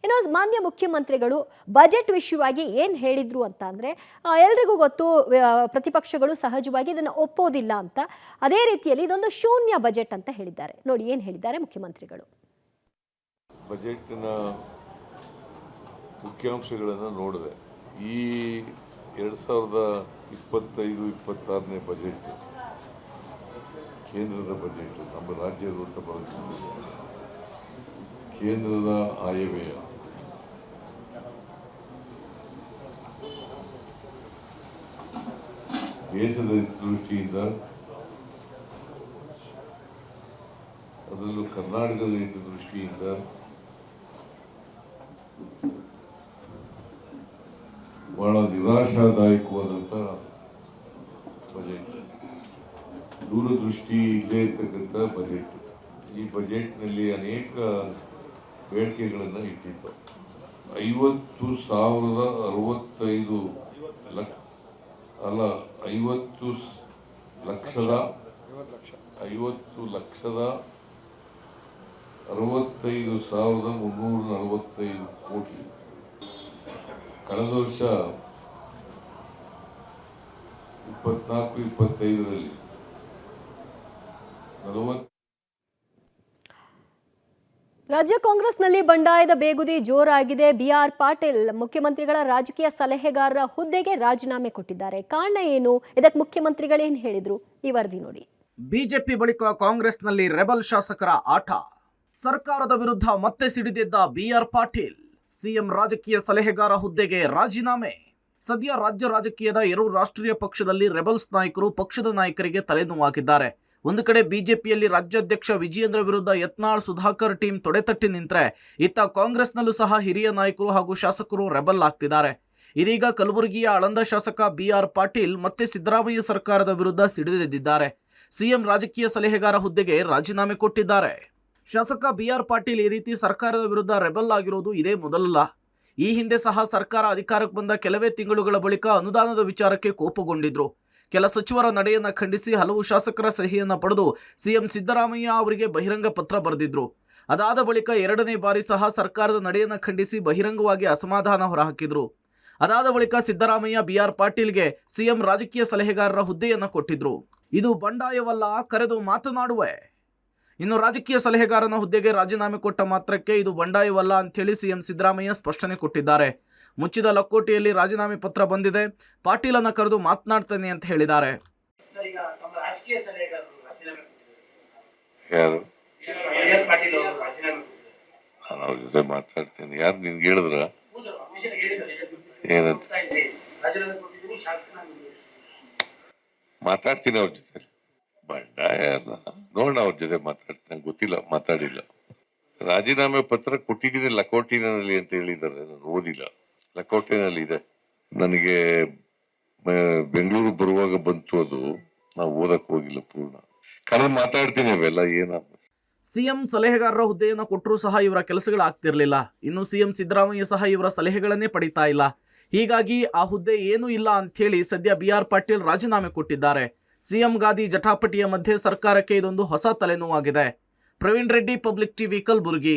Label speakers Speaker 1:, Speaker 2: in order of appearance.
Speaker 1: ಇನ್ನು ಮಾನ್ಯ ಮುಖ್ಯಮಂತ್ರಿಗಳು ಬಜೆಟ್ ವಿಷಯವಾಗಿ ಏನು ಹೇಳಿದ್ರು ಅಂತ ಅಂದರೆ ಎಲ್ರಿಗೂ ಗೊತ್ತು, ಪ್ರತಿಪಕ್ಷಗಳು ಸಹಜವಾಗಿ ಇದನ್ನು ಒಪ್ಪೋದಿಲ್ಲ ಅಂತ. ಅದೇ ರೀತಿಯಲ್ಲಿ ಇದೊಂದು ಶೂನ್ಯ ಬಜೆಟ್ ಅಂತ ಹೇಳಿದ್ದಾರೆ. ನೋಡಿ ಏನು ಹೇಳಿದ್ದಾರೆ ಮುಖ್ಯಮಂತ್ರಿಗಳು.
Speaker 2: ಬಜೆಟ್ನ ಮುಖ್ಯಾಂಶಗಳನ್ನು ನೋಡಿದೆ. ಈ 2025-26ನೇ ಬಜೆಟ್ ಕೇಂದ್ರದ ಬಜೆಟ್, ನಮ್ಮ ರಾಜ್ಯದ ಅಂತ ಬರುತ್ತೆ. ಕೇಂದ್ರದ ಆಯವ್ಯಯ ದೇಶದ ದೃಷ್ಟಿಯಿಂದ, ಅದರಲ್ಲೂ ಕರ್ನಾಟಕದ ದೃಷ್ಟಿಯಿಂದ ಬಹಳ ನಿರಾಶಾದಾಯಕವಾದಂಥ ಬಜೆಟ್, ದೂರದೃಷ್ಟಿ ಇಲ್ಲೇ ಇರ್ತಕ್ಕಂಥ ಬಜೆಟ್. ಈ ಬಜೆಟ್ನಲ್ಲಿ ಅನೇಕ ಬೇಡಿಕೆಗಳನ್ನು ಇಟ್ಟಿತ್ತು. 50,065 50,65,65,345 ಕೋಟಿ. ಕಳೆದ ವರ್ಷ 24-25ರಲ್ಲಿ 40.
Speaker 1: ರಾಜ್ಯ ಕಾಂಗ್ರೆಸ್ನಲ್ಲಿ ಬಂಡಾಯದ ಬೇಗುದಿ ಜೋರಾಗಿದೆ. ಬಿಆರ್ ಪಾಟೀಲ್ ಮುಖ್ಯಮಂತ್ರಿಗಳ ರಾಜಕೀಯ ಸಲಹೆಗಾರರ ಹುದ್ದೆಗೆ ರಾಜೀನಾಮೆ ಕೊಟ್ಟಿದ್ದಾರೆ. ಕಾರಣ ಏನು? ಇದಕ್ಕೆ ಮುಖ್ಯಮಂತ್ರಿಗಳೇನು ಹೇಳಿದ್ರು? ಈ ವರದಿ ನೋಡಿ.
Speaker 3: ಬಿಜೆಪಿ ಬಳಿಕ ಕಾಂಗ್ರೆಸ್ನಲ್ಲಿ ರೆಬಲ್ ಶಾಸಕರ ಆಟ. ಸರ್ಕಾರದ ವಿರುದ್ಧ ಮತ್ತೆ ಸಿಡಿದಿದ್ದ ಬಿಆರ್ ಪಾಟೀಲ್ ಸಿಎಂ ರಾಜಕೀಯ ಸಲಹೆಗಾರ ಹುದ್ದೆಗೆ ರಾಜೀನಾಮೆ. ಸದ್ಯ ರಾಜ್ಯ ರಾಜಕೀಯದ 2 ರಾಷ್ಟ್ರೀಯ ಪಕ್ಷದಲ್ಲಿ ರೆಬಲ್ಸ್ ನಾಯಕರು ಪಕ್ಷದ ನಾಯಕರಿಗೆ ತಲೆನೋವಾಗಿದ್ದಾರೆ. ಒಂದು ಕಡೆ ಬಿಜೆಪಿಯಲ್ಲಿ ರಾಜ್ಯಾಧ್ಯಕ್ಷ ವಿಜಯೇಂದ್ರ ವಿರುದ್ಧ ಯತ್ನಾಳ್ ಸುಧಾಕರ್ ಟೀಮ್ ತೊಡೆತಟ್ಟಿ ನಿಂತರೆ, ಇತ್ತ ಕಾಂಗ್ರೆಸ್ನಲ್ಲೂ ಸಹ ಹಿರಿಯ ನಾಯಕರು ಹಾಗೂ ಶಾಸಕರು ರೆಬಲ್ ಆಗ್ತಿದ್ದಾರೆ. ಇದೀಗ ಕಲಬುರಗಿಯ ಆಳಂದ ಶಾಸಕ ಬಿಆರ್ ಪಾಟೀಲ್ ಮತ್ತೆ ಸಿದ್ದರಾಮಯ್ಯ ಸರ್ಕಾರದ ವಿರುದ್ಧ ಸಿಡಿದೆದ್ದಿದ್ದಾರೆ. ಸಿಎಂ ರಾಜಕೀಯ ಸಲಹೆಗಾರ ಹುದ್ದೆಗೆ ರಾಜೀನಾಮೆ ಕೊಟ್ಟಿದ್ದಾರೆ. ಶಾಸಕ ಬಿಆರ್ ಪಾಟೀಲ್ ಈ ರೀತಿ ಸರ್ಕಾರದ ವಿರುದ್ಧ ರೆಬಲ್ ಆಗಿರೋದು ಇದೇ ಮೊದಲಲ್ಲ. ಈ ಹಿಂದೆ ಸಹ ಸರ್ಕಾರ ಅಧಿಕಾರಕ್ಕೆ ಬಂದ ಕೆಲವೇ ತಿಂಗಳುಗಳ ಬಳಿಕ ಅನುದಾನದ ವಿಚಾರಕ್ಕೆ ಕೋಪಗೊಂಡಿದ್ರು. ಕೆಲ ಸಚಿವರ ನಡೆಯನ್ನ ಖಂಡಿಸಿ ಹಲವು ಶಾಸಕರ ಸಹಿಯನ್ನ ಪಡೆದು ಸಿಎಂ ಸಿದ್ದರಾಮಯ್ಯ ಅವರಿಗೆ ಬಹಿರಂಗ ಪತ್ರ ಬರೆದಿದ್ರು. ಅದಾದ ಬಳಿಕ 2ನೇ ಬಾರಿ ಸಹ ಸರ್ಕಾರದ ನಡೆಯನ್ನ ಖಂಡಿಸಿ ಬಹಿರಂಗವಾಗಿ ಅಸಮಾಧಾನ ಹೊರಹಾಕಿದ್ರು. ಅದಾದ ಬಳಿಕ ಸಿದ್ದರಾಮಯ್ಯ ಬಿಆರ್ ಪಾಟೀಲ್ಗೆ ಸಿಎಂ ರಾಜಕೀಯ ಸಲಹೆಗಾರರ ಹುದ್ದೆಯನ್ನ ಕೊಟ್ಟಿದ್ರು. ಇದು ಬಂಡಾಯವಲ್ಲ, ಕರೆದು ಮಾತನಾಡುವೆ. ಇನ್ನು ರಾಜಕೀಯ ಸಲಹೆಗಾರನ ಹುದ್ದೆಗೆ ರಾಜೀನಾಮೆ ಕೊಟ್ಟ ಮಾತ್ರಕ್ಕೆ ಇದು ಬಂಡಾಯವಲ್ಲ ಅಂತೇಳಿ ಸಿಎಂ ಸಿದ್ದರಾಮಯ್ಯ ಸ್ಪಷ್ಟನೆ ಕೊಟ್ಟಿದ್ದಾರೆ. ಮುಚ್ಚಿದ ಲಕೋಟೆಯಲ್ಲಿ ರಾಜೀನಾಮೆ ಪತ್ರ ಬಂದಿದೆ, ಪಾಟೀಲನ್ನ ಕರೆದು ಮಾತನಾಡ್ತೇನೆ ಅಂತ ಹೇಳಿದ್ದಾರೆ.
Speaker 2: ಅವ್ರ ಜೊತೆ ಮಾತಾಡ್ತೇನೆ. ಯಾರು ನಿನ್ಗೆ ಹೇಳಿದ್ರ? ಏನಂತ ಮಾತಾಡ್ತೀನಿ ಅವ್ರ ಜೊತೆ. ಬಂಡಾಯ ನೋಡೋಣ, ಅವ್ರ ಜೊತೆ ಮಾತಾಡ್ತೇನೆ. ಗೊತ್ತಿಲ್ಲ, ಮಾತಾಡಿಲ್ಲ. ರಾಜೀನಾಮೆ ಪತ್ರ ಕೊಟ್ಟಿದ್ದೀನಿ ಲಕೋಟಿನಲ್ಲಿ ಅಂತ ಹೇಳಿದ್ದಾರೆ. ನಾನು ಓದಿಲ್ಲ. ಲಕೋಟೆನಲ್ಲಿ ಇದೆ. ನನಗೆ ಬೆಂಗಳೂರು ಬರುವಾಗ ಬಂತು ಅದು. ನಾವು ಓದಕ್ ಹೋಗಿಲ್ಲ ಪೂರ್ಣ. ಕರೆ ಮಾತಾಡ್ತೀನಿ ಅವೆಲ್ಲ.
Speaker 3: ಸಿಎಂ ಸಲಹೆಗಾರರ ಹುದ್ದೆಯನ್ನು ಕೊಟ್ಟರೂ ಸಹ ಇವರ ಕೆಲಸಗಳಾಗ್ತಿರ್ಲಿಲ್ಲ. ಇನ್ನು ಸಿಎಂ ಸಿದ್ದರಾಮಯ್ಯ ಸಹ ಇವರ ಸಲಹೆಗಳನ್ನೇ ಪಡಿತಾ ಇಲ್ಲ. ಹೀಗಾಗಿ ಆ ಹುದ್ದೆ ಏನೂ ಇಲ್ಲ ಅಂಥೇಳಿ ಸದ್ಯ ಬಿಆರ್ ಪಾಟೀಲ್ ರಾಜೀನಾಮೆ ಕೊಟ್ಟಿದ್ದಾರೆ. ಸಿಎಂ ಗಾದಿ ಜಟಾಪಟಿಯ ಮಧ್ಯೆ ಸರ್ಕಾರಕ್ಕೆ ಇದೊಂದು ಹೊಸ ತಲೆನೋವಾಗಿದೆ. Praveen Reddy, public TV, Kalaburagi.